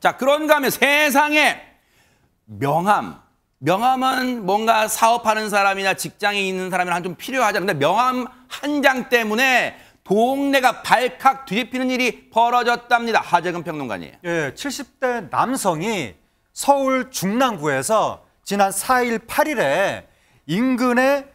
자, 그런가 하면 세상에 명함은 뭔가 사업하는 사람이나 직장에 있는 사람이랑 좀 필요하잖아요. 근데 명함 한 장 때문에 동네가 발칵 뒤집히는 일이 벌어졌답니다. 하재근 평론가님. 예, 70대 남성이 서울 중랑구에서 지난 4일, 8일에 인근의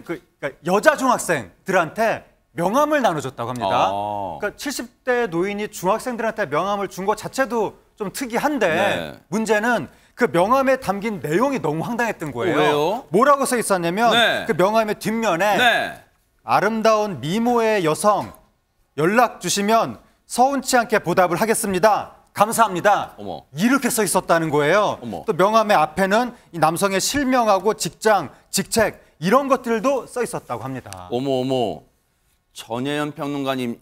그러니까 여자 중학생들한테 명함을 나눠줬다고 합니다. 그러니까 70대 노인이 중학생들한테 명함을 준 것 자체도 좀 특이한데 네. 문제는 그 명함에 담긴 내용이 너무 황당했던 거예요. 왜요? 뭐라고 써 있었냐면 네. 그 명함의 뒷면에 네. 아름다운 미모의 여성 연락 주시면 서운치 않게 보답을 하겠습니다. 감사합니다. 어머. 이렇게 써 있었다는 거예요. 어머. 또 명함의 앞에는 이 남성의 실명하고 직장, 직책 이런 것들도 써 있었다고 합니다. 어머. 전혜연 평론가님,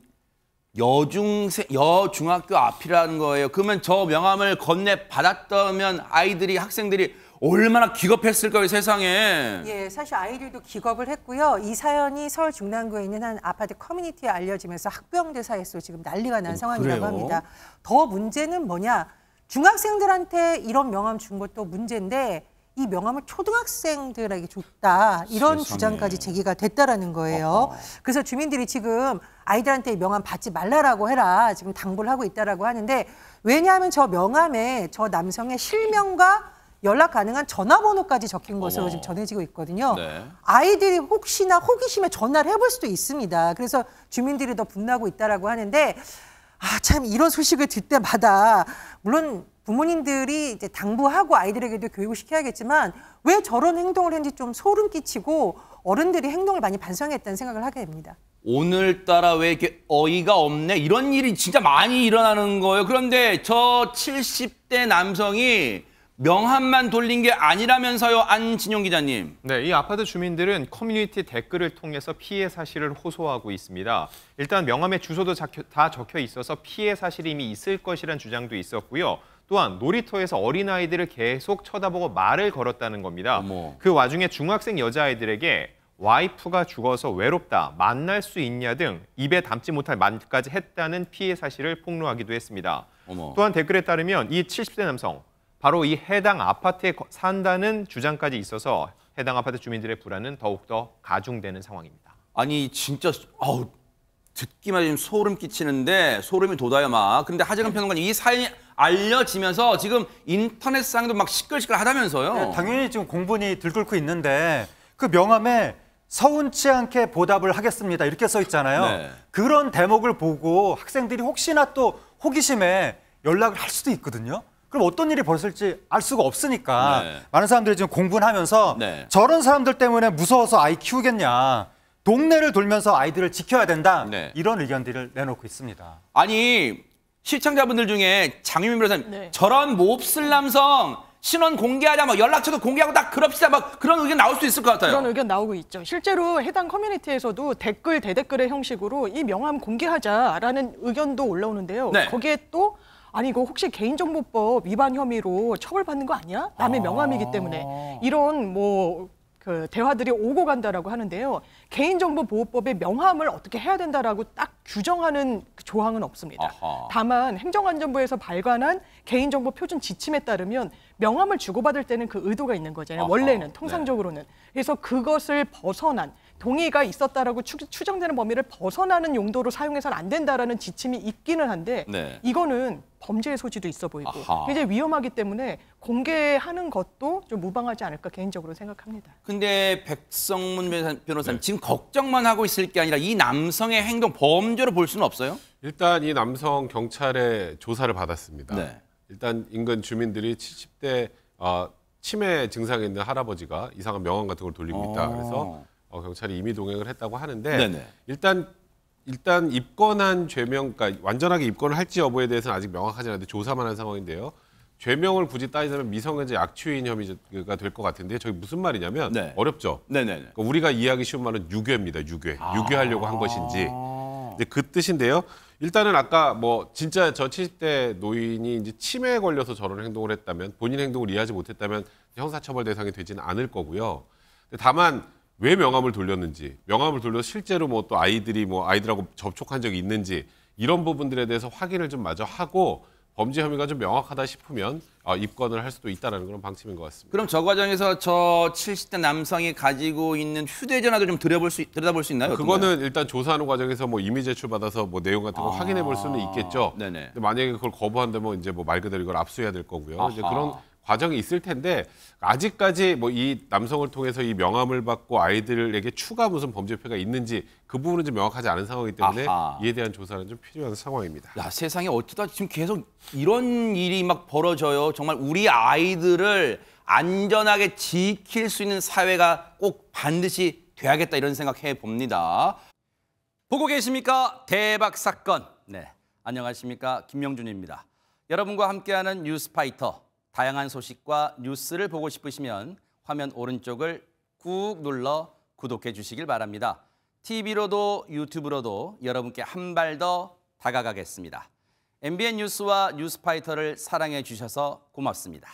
여중학교 앞이라는 거예요. 그러면 저 명함을 건네받았다면 학생들이 얼마나 기겁했을까요, 세상에. 예, 사실 아이들도 기겁을 했고요. 이 사연이 서울 중랑구에 있는 한 아파트 커뮤니티에 알려지면서 학부형들 사이에서 지금 난리가 난 상황이라고 그래요? 합니다. 더 문제는 뭐냐? 중학생들한테 이런 명함 준 것도 문제인데 이 명함을 초등학생들에게 줬다. 이런 세상에. 주장까지 제기가 됐다라는 거예요. 그래서 주민들이 지금 아이들한테 이 명함 받지 말라라고 해라. 지금 당부를 하고 있다라고 하는데 왜냐하면 저 명함에 저 남성의 실명과 연락 가능한 전화번호까지 적힌 것으로 지금 전해지고 있거든요. 네. 아이들이 혹시나 호기심에 전화를 해볼 수도 있습니다. 그래서 주민들이 더 분노하고 있다라고 하는데 참 이런 소식을 듣 때마다 물론 부모님들이 이제 당부하고 아이들에게도 교육을 시켜야겠지만 왜 저런 행동을 했는지 좀 소름 끼치고 어른들이 행동을 많이 반성했다는 생각을 하게 됩니다. 오늘따라 왜 이렇게 어이가 없네? 이런 일이 진짜 많이 일어나는 거예요. 그런데 저 70대 남성이 명함만 돌린 게 아니라면서요, 안진용 기자님. 네, 이 아파트 주민들은 커뮤니티 댓글을 통해서 피해 사실을 호소하고 있습니다. 일단 명함에 주소도 다 적혀 있어서 피해 사실이 이미 있을 것이란 주장도 있었고요. 또한 놀이터에서 어린아이들을 계속 쳐다보고 말을 걸었다는 겁니다. 어머. 그 와중에 중학생 여자아이들에게 와이프가 죽어서 외롭다, 만날 수 있냐 등 입에 담지 못할 말까지 했다는 피해 사실을 폭로하기도 했습니다. 어머. 또한 댓글에 따르면 이 70대 남성, 바로 이 해당 아파트에 산다는 주장까지 있어서 해당 아파트 주민들의 불안은 더욱더 가중되는 상황입니다. 아니 진짜 듣기만 해도 소름 끼치는데 소름이 돋아요 막. 근데 하재근 평론가님 이 사연이 알려지면서 지금 인터넷상도 막 시끌시끌하다면서요. 네, 당연히 지금 공분이 들끓고 있는데 그 명함에 서운치 않게 보답을 하겠습니다. 이렇게 써 있잖아요. 네. 그런 대목을 보고 학생들이 혹시나 또 호기심에 연락을 할 수도 있거든요. 그럼 어떤 일이 벌어질지 알 수가 없으니까 네. 많은 사람들이 지금 공분하면서 네. 저런 사람들 때문에 무서워서 아이 키우겠냐. 동네를 돌면서 아이들을 지켜야 된다. 네. 이런 의견들을 내놓고 있습니다. 아니 시청자분들 중에 장유민 변호사님 네. 저런 몹쓸 남성 신원 공개하자 뭐 연락처도 공개하고 딱 그럽시다 막 그런 의견 나올 수 있을 것 같아요. 그런 의견 나오고 있죠. 실제로 해당 커뮤니티에서도 댓글, 대댓글의 형식으로 이 명함 공개하자라는 의견도 올라오는데요. 네. 거기에 또 아니 이거 혹시 개인정보법 위반 혐의로 처벌받는 거 아니야? 남의 명함이기 때문에 이런 그 대화들이 오고 간다라고 하는데요. 개인정보보호법의 명함을 어떻게 해야 된다라고 딱 규정하는 그 조항은 없습니다. 아하. 다만 행정안전부에서 발간한 개인정보 표준 지침에 따르면 명함을 주고받을 때는 그 의도가 있는 거잖아요. 아하. 원래는 통상적으로는. 그래서 그것을 벗어난 동의가 있었다라고 추정되는 범위를 벗어나는 용도로 사용해서는 안 된다라는 지침이 있기는 한데 네. 이거는 범죄의 소지도 있어 보이고 아하. 굉장히 위험하기 때문에 공개하는 것도 좀 무방하지 않을까 개인적으로 생각합니다. 근데 백성문 변호사님 지금 걱정만 하고 있을 게 아니라 이 남성의 행동 범죄로 볼 수는 없어요? 일단 이 남성 경찰에 조사를 받았습니다. 네. 일단 인근 주민들이 70대 치매 증상이 있는 할아버지가 이상한 명함 같은 걸 돌리고 있다. 그래서 경찰이 임의 동행을 했다고 하는데 네네. 일단 입건한 죄명, 그러니까 완전하게 입건을 할지 여부에 대해서는 아직 명확하지 않은데 조사만 한 상황인데요. 죄명을 굳이 따지자면 미성년자 약취인 혐의가 될 것 같은데 저게 무슨 말이냐면 네. 어렵죠. 네네. 그러니까 우리가 이해하기 쉬운 말은 유괴입니다. 유괴하려고 한 것인지. 근데 그 뜻인데요. 일단은 아까 진짜 저 70대 노인이 이제 치매에 걸려서 저런 행동을 했다면 본인 행동을 이해하지 못했다면 형사처벌 대상이 되지는 않을 거고요. 다만 왜 명함을 돌렸는지, 명함을 돌려서 실제로 또 아이들이 아이들하고 접촉한 적이 있는지 이런 부분들에 대해서 확인을 좀 마저 하고 범죄 혐의가 좀 명확하다 싶으면 입건을 할 수도 있다는 그런 방침인 것 같습니다. 그럼 저 과정에서 저 70대 남성이 가지고 있는 휴대전화도 좀 들여다볼 수 있나요? 그거는 일단 조사하는 과정에서 뭐 이미 제출받아서 뭐 내용 같은 거 확인해 볼 수는 있겠죠. 네네. 근데 만약에 그걸 거부한다면 이제 뭐 말 그대로 이걸 압수해야 될 거고요. 이제 아하. 그런 과정이 있을 텐데 아직까지 뭐 이 남성을 통해서 이 명함을 받고 아이들에게 추가 무슨 범죄표가 있는지 그 부분은 좀 명확하지 않은 상황이기 때문에 아하. 이에 대한 조사는 좀 필요한 상황입니다. 야, 세상에 어쩌다 지금 계속 이런 일이 막 벌어져요. 정말 우리 아이들을 안전하게 지킬 수 있는 사회가 꼭 반드시 돼야겠다 이런 생각해 봅니다. 보고 계십니까? 대박 사건. 네, 안녕하십니까? 김명준입니다. 여러분과 함께하는 뉴스파이터. 다양한 소식과 뉴스를 보고 싶으시면 화면 오른쪽을 꾹 눌러 구독해 주시길 바랍니다. TV로도 유튜브로도 여러분께 한 발 더 다가가겠습니다. MBN 뉴스와 뉴스파이터를 사랑해 주셔서 고맙습니다.